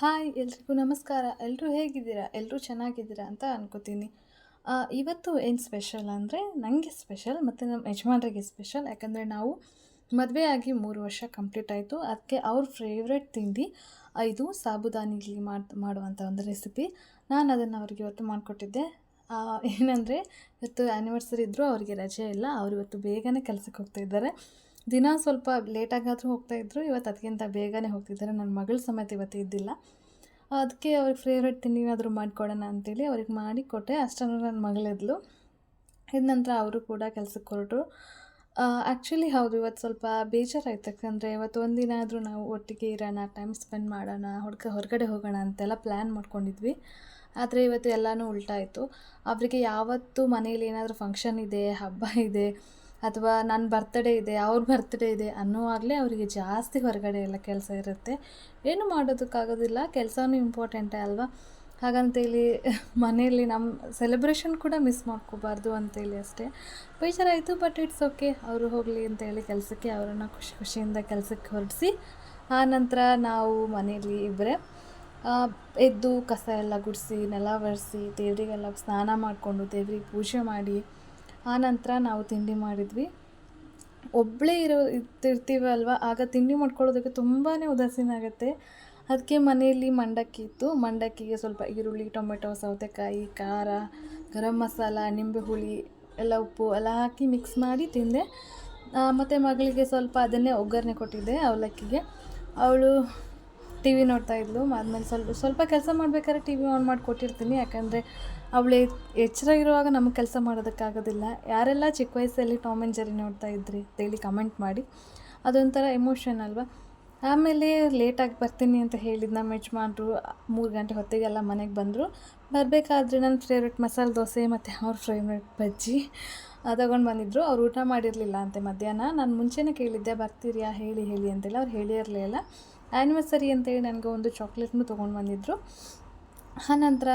Hi ಎಲ್ರಿಗೂ ನಮಸ್ಕಾರ. ಎಲ್ಲರೂ ಹೇಗಿದ್ದೀರಾ? ಎಲ್ಲರೂ ಚೆನ್ನಾಗಿದ್ದೀರಾ ಅಂತ ಅನ್ಕೋತೀನಿ. ಇವತ್ತು ಏನು ಸ್ಪೆಷಲ್ ಅಂದರೆ ನನಗೆ ಸ್ಪೆಷಲ್ ಮತ್ತು ನಮ್ಮ ಯಜಮಾನ್ರಿಗೆ ಸ್ಪೆಷಲ್. ಯಾಕಂದರೆ ನಾವು ಮದುವೆ ಆಗಿ 3 ವರ್ಷ ಕಂಪ್ಲೀಟ್ ಆಯಿತು. ಅದಕ್ಕೆ ಅವ್ರ ಫೇವ್ರೆಟ್ ತಿಂಡಿ ಇದು ಸಾಬುದಾನಿ ಇಡ್ಲಿ ಮಾಡುವಂಥ ಒಂದು ರೆಸಿಪಿ. ನಾನು ಅದನ್ನು ಅವ್ರಿಗೆ ಇವತ್ತು ಮಾಡಿಕೊಟ್ಟಿದ್ದೆ. ಏನಂದರೆ ಇವತ್ತು ಆ್ಯನಿವರ್ಸರಿ ಇದ್ದರೂ ಅವರಿಗೆ ರಜೆ ಇಲ್ಲ. ಅವ್ರು ಇವತ್ತು ಬೇಗನೆ ಕೆಲಸಕ್ಕೆ ಹೋಗ್ತಾಯಿದ್ದಾರೆ. ದಿನ ಸ್ವಲ್ಪ ಲೇಟಾಗಾದರೂ ಹೋಗ್ತಾಯಿದ್ರು. ಇವತ್ತು ಅದಕ್ಕಿಂತ ಬೇಗನೆ ಹೋಗ್ತಿದ್ದಾರೆ. ನನ್ನ ಮಗಳ ಸಮೇತ ಇವತ್ತು ಇದ್ದಿಲ್ಲ. ಅದಕ್ಕೆ ಅವ್ರಿಗೆ ಫೇವ್ರೆಟ್ ತಿಂಡಿ ಏನಾದರೂ ಮಾಡಿಕೊಡೋಣ ಅಂತೇಳಿ ಅವ್ರಿಗೆ ಮಾಡಿಕೊಟ್ಟೆ. ಅಷ್ಟರಲ್ಲೂ ನನ್ನ ಮಗಳಿದ್ಲು. ಇದ ನಂತರ ಅವರು ಕೂಡ ಕೆಲಸಕ್ಕೆ ಹೊರಟರು. ಆ್ಯಕ್ಚುಲಿ ಹೌದು, ಇವತ್ತು ಸ್ವಲ್ಪ ಬೇಜಾರಾಯ್ತು. ಯಾಕಂದರೆ ಇವತ್ತು ಒಂದಿನ ಆದರೂ ನಾವು ಒಟ್ಟಿಗೆ ಇರೋಣ, ಟೈಮ್ ಸ್ಪೆಂಡ್ ಮಾಡೋಣ, ಹೊರಗಡೆ ಹೋಗೋಣ ಅಂತೆಲ್ಲ ಪ್ಲ್ಯಾನ್ ಮಾಡ್ಕೊಂಡಿದ್ವಿ. ಆದರೆ ಇವತ್ತು ಎಲ್ಲನೂ ಉಲ್ಟಾಯಿತು. ಅವರಿಗೆ ಯಾವತ್ತೂ ಮನೇಲಿ ಏನಾದರೂ ಫಂಕ್ಷನ್ ಇದೆ, ಹಬ್ಬ ಇದೆ ಅಥವಾ ನನ್ನ ಬರ್ತಡೇ ಇದೆ, ಅವ್ರ ಬರ್ತಡೇ ಇದೆ ಅನ್ನೋವಾಗಲೇ ಅವರಿಗೆ ಜಾಸ್ತಿ ಹೊರಗಡೆ ಎಲ್ಲ ಕೆಲಸ ಇರುತ್ತೆ. ಏನು ಮಾಡೋದಕ್ಕಾಗೋದಿಲ್ಲ, ಕೆಲಸನೂ ಇಂಪಾರ್ಟೆಂಟೇ ಅಲ್ವಾ. ಹಾಗಂತೇಳಿ ಮನೆಯಲ್ಲಿ ನಮ್ಮ ಸೆಲೆಬ್ರೇಷನ್ ಕೂಡ ಮಿಸ್ ಮಾಡ್ಕೋಬಾರ್ದು ಅಂತೇಳಿ ಅಷ್ಟೇ ಬೇಜಾರಾಯಿತು. ಬಟ್ ಇಟ್ಸ್ ಓಕೆ, ಅವರು ಹೋಗಲಿ ಅಂತೇಳಿ ಕೆಲಸಕ್ಕೆ ಅವರನ್ನು ಖುಷಿಯಿಂದ ಕೆಲಸಕ್ಕೆ ಹೊರಡಿಸಿ ಆನಂತರ ನಾವು ಮನೆಯಲ್ಲಿ ಇಬ್ಬರೇ ಎದ್ದು ಕಸ ಎಲ್ಲ ಗುಡಿಸಿ, ನೆಲ ಒರೆಸಿ, ದೇವರಿಗೆಲ್ಲ ಸ್ನಾನ ಮಾಡಿಕೊಂಡು ದೇವ್ರಿಗೆ ಪೂಜೆ ಮಾಡಿ ಆನಂತರ ನಾವು ತಿಂಡಿ ಮಾಡಿದ್ವಿ. ಒಬ್ಬಳೇ ಇರ್ತೀವಲ್ವ, ಆಗ ತಿಂಡಿ ಮಾಡ್ಕೊಳ್ಳೋದಕ್ಕೆ ತುಂಬಾ ಉದಾಸೀನ ಆಗುತ್ತೆ. ಅದಕ್ಕೆ ಮನೆಯಲ್ಲಿ ಮಂಡಕ್ಕಿ ಇತ್ತು. ಮಂಡಕ್ಕಿಗೆ ಸ್ವಲ್ಪ ಈರುಳ್ಳಿ, ಟೊಮೆಟೊ, ಸೌತೆಕಾಯಿ, ಖಾರ, ಗರಂ ಮಸಾಲ, ನಿಂಬೆ ಹುಳಿ ಎಲ್ಲ ಉಪ್ಪು ಎಲ್ಲ ಹಾಕಿ ಮಿಕ್ಸ್ ಮಾಡಿ ತಿಂದೆ. ಮತ್ತು ಮಗಳಿಗೆ ಸ್ವಲ್ಪ ಅದನ್ನೇ ಒಗ್ಗರಣೆ ಕೊಟ್ಟಿದ್ದೆ ಅವಲಕ್ಕಿಗೆ. ಅವಳು ಟಿ ವಿ ನೋಡ್ತಾಯಿದ್ಲು. ಆದಮೇಲೆ ಸ್ವಲ್ಪ ಕೆಲಸ ಮಾಡಬೇಕಾದ್ರೆ ಟಿ ವಿ ಆನ್ ಮಾಡಿ ಕೊಟ್ಟಿರ್ತೀನಿ. ಯಾಕಂದರೆ ಅವಳು ಎಚ್ಚರ ಇರುವಾಗ ನಮಗೆ ಕೆಲಸ ಮಾಡೋದಕ್ಕಾಗೋದಿಲ್ಲ. ಯಾರೆಲ್ಲ ಚಿಕ್ಕ ವಯಸ್ಸಲ್ಲಿ ಟಾಮ್ ಆ್ಯಂಡ್ ಜೆರ್ರಿ ನೋಡ್ತಾ ಇದ್ರಿ ಅಂತೇಳಿ ಕಮೆಂಟ್ ಮಾಡಿ. ಅದೊಂಥರ ಎಮೋಷನ್ ಅಲ್ವಾ. ಆಮೇಲೆ ಲೇಟಾಗಿ ಬರ್ತೀನಿ ಅಂತ ಹೇಳಿದ್ದು ನಮ್ಮ ಯಜಮಾನ್ರು 3 ಗಂಟೆ ಹೊತ್ತಿಗೆಲ್ಲ ಮನೆಗೆ ಬಂದರು. ಬರಬೇಕಾದ್ರೆ ನನ್ನ ಫೇವ್ರೆಟ್ ಮಸಾಲೆ ದೋಸೆ ಮತ್ತು ಅವ್ರ ಫೇವ್ರೆಟ್ ಬಜ್ಜಿ ತಗೊಂಡು ಬಂದಿದ್ದರು. ಅವ್ರು ಊಟ ಮಾಡಿರಲಿಲ್ಲ ಅಂತೆ ಮಧ್ಯಾಹ್ನ. ನಾನು ಮುಂಚೆನೇ ಕೇಳಿದ್ದೆ ಬರ್ತೀರಿಯಾ ಹೇಳಿ ಅಂತೆಲ್ಲ. ಅವ್ರು ಹೇಳಿರಲಿಲ್ಲ. ಆ್ಯನಿವರ್ಸರಿ ಅಂತೇಳಿ ನನಗೆ ಒಂದು ಚಾಕ್ಲೇಟ್ನೂ ತೊಗೊಂಡು ಬಂದಿದ್ದರು. ಆನಂತರ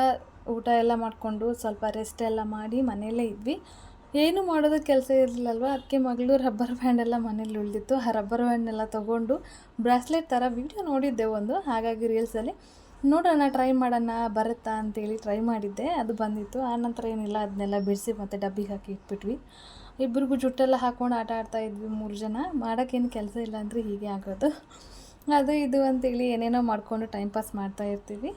ಊಟ ಎಲ್ಲ ಮಾಡಿಕೊಂಡು ಸ್ವಲ್ಪ ರೆಸ್ಟ್ ಎಲ್ಲ ಮಾಡಿ ಮನೆಯಲ್ಲೇ ಇದ್ವಿ. ಏನೂ ಮಾಡೋದಕ್ಕೆ ಕೆಲಸ ಇರಲಿಲ್ಲಲ್ವ. ಅದಕ್ಕೆ ಮಗಳು ರಬ್ಬರ್ ಬ್ಯಾಂಡ್ ಎಲ್ಲ ಮನೇಲಿ ಉಳಿದಿತ್ತು. ಆ ರಬ್ಬರ್ ಬ್ಯಾಂಡ್ನೆಲ್ಲ ತೊಗೊಂಡು ಬ್ರಾಸ್ಲೆಟ್ ಥರ ವೀಡಿಯೋ ನೋಡಿದ್ದೆ ಒಂದು, ಹಾಗಾಗಿ ರೀಲ್ಸಲ್ಲಿ ನೋಡೋಣ ಟ್ರೈ ಮಾಡೋಣ ಬರುತ್ತಾ ಅಂತೇಳಿ ಟ್ರೈ ಮಾಡಿದ್ದೆ. ಅದು ಬಂದಿತ್ತು. ಆನಂತರ ಏನಿಲ್ಲ, ಅದನ್ನೆಲ್ಲ ಬಿಡಿಸಿ ಮತ್ತು ಡಬ್ಬಿಗೆ ಹಾಕಿ ಇಟ್ಬಿಟ್ವಿ. ಇಬ್ಬರಿಗೂ ಜುಟ್ಟೆಲ್ಲ ಹಾಕ್ಕೊಂಡು ಆಟ ಆಡ್ತಾಯಿದ್ವಿ 3 ಜನ. ಮಾಡೋಕ್ಕೇನು ಕೆಲಸ ಇಲ್ಲ ಅಂದರೆ ಹೀಗೆ ಆಗೋದು. ಅದು ಇದು ಅಂತೇಳಿ ಏನೇನೋ ಮಾಡಿಕೊಂಡು ಟೈಮ್ ಪಾಸ್ ಮಾಡ್ತಾಯಿರ್ತೀವಿ.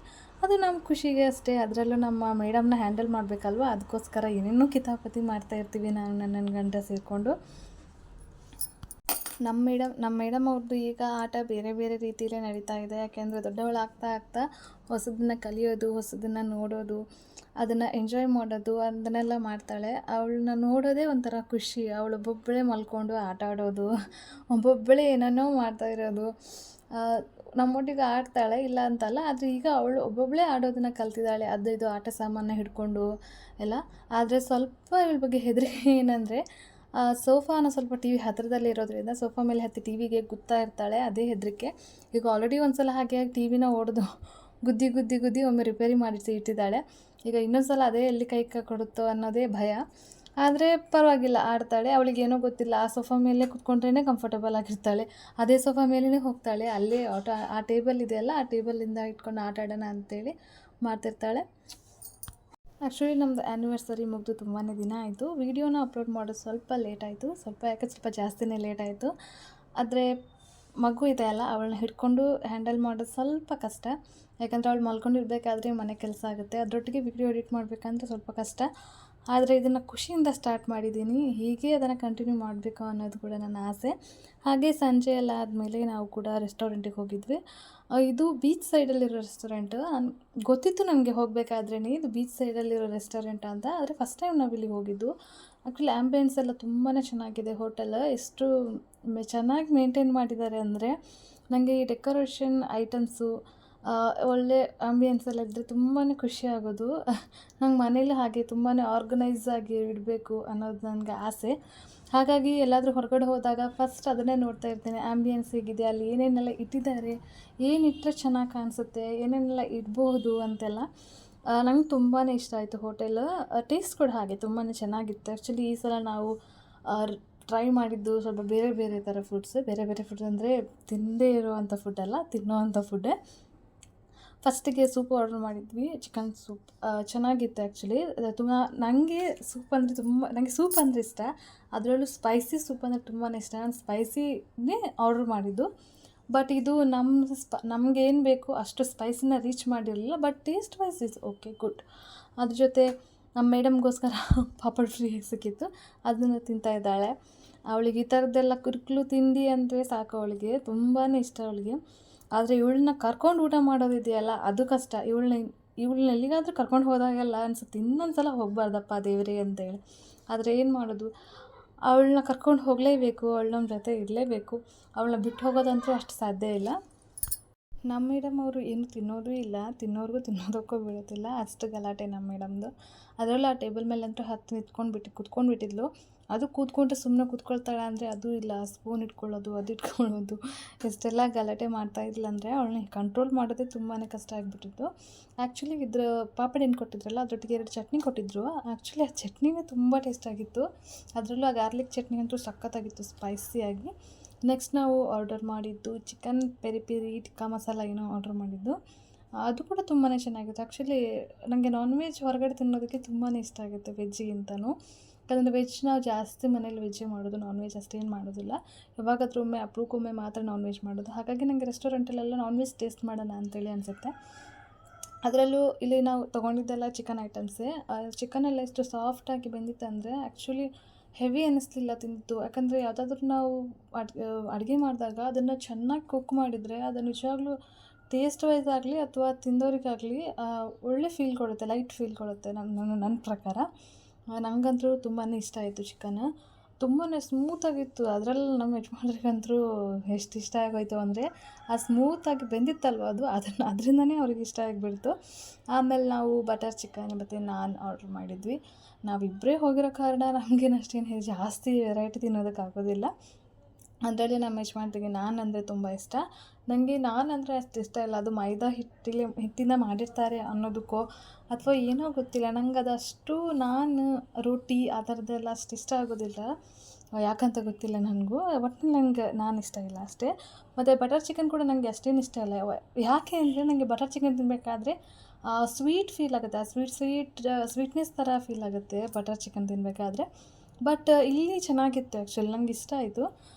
ಅದು ನಮ್ಮ ಖುಷಿಗೆ ಅಷ್ಟೇ. ಅದರಲ್ಲೂ ನಮ್ಮ ಮೇಡಮ್ನ ಹ್ಯಾಂಡಲ್ ಮಾಡಬೇಕಲ್ವ, ಅದಕ್ಕೋಸ್ಕರ ಏನೇನೋ ಕಿತಾಪತಿ ಮಾಡ್ತಾಯಿರ್ತೀವಿ ನಾನು ನನ್ನ ಗಂಡ ಸೇರಿಕೊಂಡು. ನಮ್ಮ ಮೇಡಮ್ ಅವ್ರದ್ದು ಈಗ ಆಟ ಬೇರೆ ಬೇರೆ ರೀತಿಯಲ್ಲೇ ನಡೀತಾ ಇದೆ. ಯಾಕೆಂದರೆ ದೊಡ್ಡವಳಾಗ್ತಾ ಹೊಸದನ್ನು ಕಲಿಯೋದು, ಹೊಸದನ್ನು ನೋಡೋದು, ಅದನ್ನು ಎಂಜಾಯ್ ಮಾಡೋದು ಅದನ್ನೆಲ್ಲ ಮಾಡ್ತಾಳೆ. ಅವಳನ್ನ ನೋಡೋದೇ ಒಂಥರ ಖುಷಿ. ಒಬ್ಬೊಬ್ಬಳೇ ಮಲ್ಕೊಂಡು ಆಟ ಆಡೋದು, ಒಬ್ಬೊಬ್ಬಳೇ ಏನೇನೋ ಮಾಡ್ತಾಯಿರೋದು. ನಮ್ಮೊಟ್ಟಿಗೆ ಆಡ್ತಾಳೆ, ಇಲ್ಲ ಅಂತಲ್ಲ. ಆದರೆ ಈಗ ಅವಳು ಒಬ್ಬೊಬ್ಬಳೇ ಆಡೋದನ್ನು ಕಲ್ತಿದ್ದಾಳೆ. ಅದು ಇದು ಆಟ ಸಾಮಾನು ಹಿಡ್ಕೊಂಡು ಎಲ್ಲ. ಆದರೆ ಸ್ವಲ್ಪ ಇವಳ ಬಗ್ಗೆ ಹೆದರಿಕೆ ಏನಂದರೆ, ಸೋಫಾನ ಸ್ವಲ್ಪ ಟಿ ವಿ ಹತ್ತಿರದಲ್ಲಿ ಇರೋದ್ರಿಂದ ಸೋಫಾ ಮೇಲೆ ಹತ್ತಿ ಟಿ ವಿಗೆ ಗುತ್ತಾ ಇರ್ತಾಳೆ. ಅದೇ ಹೆದರಿಕೆ. ಈಗ ಆಲ್ರೆಡಿ ಒಂದು ಸಲ ಹಾಗೆ ಟಿ ವಿನ ಒಡೆದು ಗುದ್ದಿ ಒಮ್ಮೆ ರಿಪೇರಿ ಮಾಡಿಸಿ ಇಟ್ಟಿದ್ದಾಳೆ. ಈಗ ಇನ್ನೊಂದು ಸಲ ಅದೇ ಎಲ್ಲಿ ಕೈ ಕೊಡುತ್ತೋ ಅನ್ನೋದೇ ಭಯ. ಆದರೆ ಪರವಾಗಿಲ್ಲ, ಆಡ್ತಾಳೆ. ಅವಳಿಗೇನೋ ಗೊತ್ತಿಲ್ಲ, ಆ ಸೋಫಾ ಮೇಲೆ ಕುತ್ಕೊಂಡ್ರೇ ಕಂಫರ್ಟಬಲ್ ಆಗಿರ್ತಾಳೆ. ಅದೇ ಸೋಫಾ ಮೇಲೇ ಹೋಗ್ತಾಳೆ. ಅಲ್ಲೇ ಆ ಟೇಬಲ್ ಇದೆಯಲ್ಲ, ಆ ಟೇಬಲಿಂದ ಇಟ್ಕೊಂಡು ಆಟ ಆಡೋಣ ಅಂತೇಳಿ ಮಾಡ್ತಿರ್ತಾಳೆ. ಆ್ಯಕ್ಚುಲಿ ನಮ್ಮದು ಆ್ಯನಿವರ್ಸರಿ ಮುಗಿದು ತುಂಬಾ ದಿನ ಆಯಿತು. ವೀಡಿಯೋನ ಅಪ್ಲೋಡ್ ಮಾಡೋದು ಸ್ವಲ್ಪ ಲೇಟ್ ಆಯಿತು. ಸ್ವಲ್ಪ ಜಾಸ್ತಿನೇ ಲೇಟ್ ಆಯಿತು. ಆದರೆ ಮಗು ಇದೆ ಅಲ್ಲ, ಅವಳನ್ನ ಹಿಡ್ಕೊಂಡು ಹ್ಯಾಂಡಲ್ ಮಾಡೋದು ಸ್ವಲ್ಪ ಕಷ್ಟ. ಯಾಕಂದರೆ ಅವಳು ಮಲ್ಕೊಂಡಿರ್ಬೇಕಾದ್ರೆ ಮನೆ ಕೆಲಸ ಆಗುತ್ತೆ. ಅದರೊಟ್ಟಿಗೆ ವಿಡಿಯೋ ಎಡಿಟ್ ಮಾಡಬೇಕಂತ ಸ್ವಲ್ಪ ಕಷ್ಟ. ಆದರೆ ಇದನ್ನು ಖುಷಿಯಿಂದ ಸ್ಟಾರ್ಟ್ ಮಾಡಿದ್ದೀನಿ. ಹೀಗೆ ಅದನ್ನು ಕಂಟಿನ್ಯೂ ಮಾಡಬೇಕು ಅನ್ನೋದು ಕೂಡ ನನ್ನ ಆಸೆ. ಹಾಗೆ ಸಂಜೆ ಎಲ್ಲ ಆದಮೇಲೆ ನಾವು ಕೂಡ ರೆಸ್ಟೋರೆಂಟಿಗೆ ಹೋಗಿದ್ವಿ. ಇದು ಬೀಚ್ ಸೈಡಲ್ಲಿರೋ ರೆಸ್ಟೋರೆಂಟ್. ಗೊತ್ತಿತ್ತು ನನಗೆ ಹೋಗಬೇಕಾದ್ರೇ ಇದು ಬೀಚ್ ಸೈಡಲ್ಲಿರೋ ರೆಸ್ಟೋರೆಂಟ್ ಅಂತ. ಆದರೆ ಫಸ್ಟ್ ಟೈಮ್ ನಾವಿಲ್ಲಿ ಹೋಗಿದ್ದು. ಆ್ಯಕ್ಚುಲಿ ಆ್ಯಂಬಿಯನ್ಸ್ ಎಲ್ಲ ತುಂಬಾ ಚೆನ್ನಾಗಿದೆ. ಹೋಟೆಲ್ ಎಷ್ಟು ಚೆನ್ನಾಗಿ ಮೇಂಟೈನ್ ಮಾಡಿದ್ದಾರೆ ಅಂದರೆ, ನನಗೆ ಈ ಡೆಕೋರೇಷನ್ ಐಟಮ್ಸು ಒಳ್ಳೆ ಆ್ಯಂಬಿಯನ್ಸೆಲ್ಲ ಇದ್ದರೆ ತುಂಬಾ ಖುಷಿ ಆಗೋದು. ನಂಗೆ ಮನೇಲಿ ಹಾಗೆ ತುಂಬಾ ಆರ್ಗನೈಸ್ ಆಗಿ ಇಡಬೇಕು ಅನ್ನೋದು ನನಗೆ ಆಸೆ. ಹಾಗಾಗಿ ಎಲ್ಲಾದರೂ ಹೊರಗಡೆ ಹೋದಾಗ ಫಸ್ಟ್ ಅದನ್ನೇ ನೋಡ್ತಾ ಇರ್ತೀನಿ, ಆ್ಯಂಬಿಯನ್ಸ್ ಹೇಗಿದೆ, ಅಲ್ಲಿ ಏನೇನೆಲ್ಲ ಇಟ್ಟಿದ್ದಾರೆ, ಏನಿಟ್ಟರೆ ಚೆನ್ನಾಗಿ ಕಾಣಿಸುತ್ತೆ, ಏನೇನೆಲ್ಲ ಇಡ್ಬೋದು ಅಂತೆಲ್ಲ. ನಂಗೆ ತುಂಬಾ ಇಷ್ಟ ಆಯಿತು ಹೋಟೆಲ್. ಟೇಸ್ಟ್ ಕೂಡ ಹಾಗೆ ತುಂಬಾ ಚೆನ್ನಾಗಿತ್ತು. ಆ್ಯಕ್ಚುಲಿ ಈ ಸಲ ನಾವು ಟ್ರೈ ಮಾಡಿದ್ದು ಸ್ವಲ್ಪ ಬೇರೆ ಬೇರೆ ಥರ ಫುಡ್ಸ್ ಅಂದರೆ ತಿನ್ನದೇ ಇರೋವಂಥ ಫುಡ್ ಅಲ್ಲ, ತಿನ್ನೋವಂಥ ಫುಡ್ಡೇ. ಫಸ್ಟಿಗೆ ಸೂಪ್ ಆರ್ಡ್ರ್ ಮಾಡಿದ್ವಿ, ಚಿಕನ್ ಸೂಪ್. ಚೆನ್ನಾಗಿತ್ತು ಆ್ಯಕ್ಚುಲಿ. ತುಂಬ ನನಗೆ ಸೂಪ್ ಅಂದರೆ ನನಗೆ ಸೂಪ್ ಅಂದರೆ ಇಷ್ಟ. ಅದರಲ್ಲೂ ಸ್ಪೈಸಿ ಸೂಪ್ ಅಂದರೆ ತುಂಬಾ ಇಷ್ಟ. ನಾನು ಸ್ಪೈಸಿನೇ ಆರ್ಡ್ರ್ ಮಾಡಿದ್ದು. ಬಟ್ ಇದು ನಮಗೇನು ಬೇಕು ಅಷ್ಟು ಸ್ಪೈಸಿನ ರೀಚ್ ಮಾಡಿರಲಿಲ್ಲ. But taste wise is okay, good. ಅದ್ರ ಜೊತೆ ನಮ್ಮ ಮೇಡಮ್ಗೋಸ್ಕರ ಪಾಪಡ್ ಫ್ರೀ ಸಿಕ್ಕಿತ್ತು, ಅದನ್ನು ತಿಂತಾ ಇದ್ದಾಳೆ. ಅವಳಿಗೆ ಈ ಥರದ್ದೆಲ್ಲ ಕುರುಕಲು ತಿಂಡಿ ಅಂದರೆ ಸಾಕು, ಅವಳಿಗೆ ತುಂಬಾ ಇಷ್ಟ ಅವಳಿಗೆ. ಆದರೆ ಇವಳನ್ನ ಕರ್ಕೊಂಡು ಊಟ ಮಾಡೋದಿದೆಯಲ್ಲ, ಅದು ಕಷ್ಟ. ಇವಳನ್ನ ಎಲ್ಲಿಗಾದರೂ ಕರ್ಕೊಂಡು ಹೋದಾಗೆಲ್ಲ ಅನ್ಸುತ್ತೆ ಇನ್ನೊಂದು ಸಲ ಹೋಗಬಾರ್ದಪ್ಪ ದೇವರೇ ಅಂತೇಳಿ. ಆದರೆ ಏನು ಮಾಡೋದು, ಅವಳನ್ನ ಕರ್ಕೊಂಡು ಹೋಗಲೇಬೇಕು, ಅವಳು ನಮ್ಮ ಜೊತೆ ಇರಲೇಬೇಕು. ಅವಳನ್ನ ಬಿಟ್ಟು ಹೋಗೋದಂತೂ ಅಷ್ಟು ಸಾಧ್ಯ ಇಲ್ಲ. ನಮ್ಮ ಮೇಡಮ್ ಅವರು ಏನು ತಿನ್ನೋದೂ ಇಲ್ಲ, ತಿನ್ನೋರಿಗೂ ತಿನ್ನೋದಕ್ಕೂ ಬಿಡೋದಿಲ್ಲ, ಅಷ್ಟು ಗಲಾಟೆ ನಮ್ಮ ಮೇಡಮ್ದು. ಅದರಲ್ಲೂ ಆ ಟೇಬಲ್ ಮೇಲಂತೂ ಕುತ್ಕೊಂಡ್ಬಿಟ್ಟಿದ್ಲು. ಅದು ಕೂತ್ಕೊಂಡ್ರೆ ಸುಮ್ಮನೆ ಕೂತ್ಕೊಳ್ತಾಳೆ ಅಂದರೆ ಅದೂ ಇಲ್ಲ, ಸ್ಪೂನ್ ಇಟ್ಕೊಳ್ಳೋದು, ಅದು ಇಟ್ಕೊಳ್ಳೋದು, ಎಷ್ಟೆಲ್ಲ ಗಲಾಟೆ ಮಾಡ್ತಾಯಿದ್ದಿಲ್ಲ ಅಂದರೆ ಅವಳನ್ನ ಕಂಟ್ರೋಲ್ ಮಾಡೋದೇ ತುಂಬಾ ಕಷ್ಟ ಆಗಿಬಿಟ್ಟಿತ್ತು. ಆ್ಯಕ್ಚುಲಿ ಇದ್ರ ಪಾಪಡ್ ಏನು ಕೊಟ್ಟಿದ್ರಲ್ಲ, ಅದರೊಟ್ಟಿಗೆ 2 ಚಟ್ನಿ ಕೊಟ್ಟಿದ್ದರು. ಆ್ಯಕ್ಚುಲಿ ಆ ಚಟ್ನಿನೇ ತುಂಬ ಟೇಸ್ಟಾಗಿತ್ತು. ಅದರಲ್ಲೂ ಆ ಗಾರ್ಲಿಕ್ ಚಟ್ನಿ ಅಂತೂ ಸಖತ್ತಾಗಿತ್ತು, ಸ್ಪೈಸಿಯಾಗಿ. ನೆಕ್ಸ್ಟ್ ನಾವು ಆರ್ಡರ್ ಮಾಡಿದ್ದು chicken peri peri tikka masala ಏನೋ ಆರ್ಡರ್ ಮಾಡಿದ್ದು. ಅದು ಕೂಡ ತುಂಬಾ ಚೆನ್ನಾಗಿತ್ತು. ಆ್ಯಕ್ಚುಲಿ ನನಗೆ ನಾನ್ ವೆಜ್ ಹೊರಗಡೆ ತಿನ್ನೋದಕ್ಕೆ ತುಂಬಾ ಇಷ್ಟ ಆಗುತ್ತೆ ವೆಜ್ಜಿಗಿಂತನೂ. ಯಾಕಂದರೆ ವೆಜ್ ನಾವು ಜಾಸ್ತಿ ಮನೇಲಿ ವೆಜ್ಜೇ ಮಾಡೋದು, ನಾನ್ ವೆಜ್ ಅಷ್ಟೇನು ಮಾಡೋದಿಲ್ಲ. ಯಾವಾಗಾದ್ರೂ ಅಪರೂಪಕ್ಕೊಮ್ಮೆ ಮಾತ್ರ ನಾನ್ ವೆಜ್ ಮಾಡೋದು. ಹಾಗಾಗಿ ನನಗೆ ರೆಸ್ಟೋರೆಂಟಲ್ಲೆಲ್ಲ ನಾನ್ ವೆಜ್ ಟೇಸ್ಟ್ ಮಾಡೋಣ ಅಂತೇಳಿ ಅನಿಸುತ್ತೆ. ಅದರಲ್ಲೂ ಇಲ್ಲಿ ನಾವು ತೊಗೊಂಡಿದ್ದೆಲ್ಲ ಚಿಕನ್ ಐಟಮ್ಸೇ. ಚಿಕನೆಲ್ಲ ಎಷ್ಟು ಸಾಫ್ಟಾಗಿ ಬೆಂದಿತ್ತಂದರೆ ಆ್ಯಕ್ಚುಲಿ ಹೆವಿ ಅನ್ನಿಸ್ಲಿಲ್ಲ ತಿಂದಿದ್ದು. ಯಾಕಂದರೆ ಯಾವುದಾದ್ರೂ ನಾವು ಅಡುಗೆ ಮಾಡಿದಾಗ ಅದನ್ನು ಚೆನ್ನಾಗಿ ಕುಕ್ ಮಾಡಿದರೆ ಅದು ನಿಜವಾಗ್ಲೂ ಟೇಸ್ಟ್ ವೈಸ್ ಆಗಲಿ ಅಥವಾ ತಿಂದೋರಿಗಾಗಲಿ ಒಳ್ಳೆ ಫೀಲ್ ಕೊಡುತ್ತೆ, ಲೈಟ್ ಫೀಲ್ ಕೊಡುತ್ತೆ ನನ್ನ ಪ್ರಕಾರ. ನನಗಂತೂ ತುಂಬಾ ಇಷ್ಟ ಆಯಿತು ಚಿಕನ್. ತುಂಬಾ ಸ್ಮೂತಾಗಿತ್ತು. ಅದರಲ್ಲಿ ನಮ್ಮ ಯಜಮಾನ್ರಿಗಂತೂ ಎಷ್ಟು ಇಷ್ಟ ಆಗೋಯಿತು ಅಂದರೆ ಆ ಸ್ಮೂತಾಗಿ ಬೆಂದಿತ್ತಲ್ವ ಅದರಿಂದನೇ ಅವ್ರಿಗೆ ಇಷ್ಟ ಆಗಿಬಿಡ್ತು. ಆಮೇಲೆ ನಾವು ಬಟರ್ ಚಿಕನ್ ಮತ್ತು ನಾನ್ ಆರ್ಡ್ರ್ ಮಾಡಿದ್ವಿ. ನಾವಿಬ್ಬರೇ ಹೋಗಿರೋ ಕಾರಣ ನಮಗೇನು ಅಷ್ಟೇನು ಜಾಸ್ತಿ ವೆರೈಟಿ ತಿನ್ನೋದಕ್ಕಾಗೋದಿಲ್ಲ. ಅದರಲ್ಲಿ ನಮ್ಮ ಯಜಮಾನ್ರಿಗೆ ನಾನ್ ಅಂದರೆ ತುಂಬ ಇಷ್ಟ. ನನಗೆ ನಾನ್ ಅಂದರೆ ಅಷ್ಟು ಇಷ್ಟ ಇಲ್ಲ. ಅದು ಮೈದಾ ಹಿಟ್ಟಿಂದ ಮಾಡಿರ್ತಾರೆ ಅನ್ನೋದಕ್ಕೋ ಅಥವಾ ಏನೋ ಗೊತ್ತಿಲ್ಲ, ನಂಗೆ ಅದಷ್ಟು ರೋಟಿ ಆ ಥರದ್ದೆಲ್ಲ ಅಷ್ಟು ಇಷ್ಟ ಆಗೋದಿಲ್ಲ, ಯಾಕಂತ ಗೊತ್ತಿಲ್ಲ ನನಗೂ. ಒಟ್ಟಿನಲ್ಲಿ ನನಗೆ ನಾನ್ ಇಷ್ಟ ಇಲ್ಲ ಅಷ್ಟೇ. ಮತ್ತು ಬಟರ್ ಚಿಕನ್ ಕೂಡ ನನಗೆ ಅಷ್ಟೇನು ಇಷ್ಟ ಇಲ್ಲ. ಯಾಕೆ ಅಂದರೆ ನನಗೆ ಬಟರ್ ಚಿಕನ್ ತಿನ್ನಬೇಕಾದ್ರೆ ಸ್ವೀಟ್ ಫೀಲ್ ಆಗುತ್ತೆ, ಆ ಸ್ವೀಟ್ನೆಸ್ ಥರ ಫೀಲ್ ಆಗುತ್ತೆ ಬಟರ್ ಚಿಕನ್ ತಿನ್ನಬೇಕಾದ್ರೆ. ಬಟ್ ಇಲ್ಲಿ ಚೆನ್ನಾಗಿತ್ತು ಆ್ಯಕ್ಚುಲಿ, ನಂಗೆ ಇಷ್ಟ ಆಯಿತು.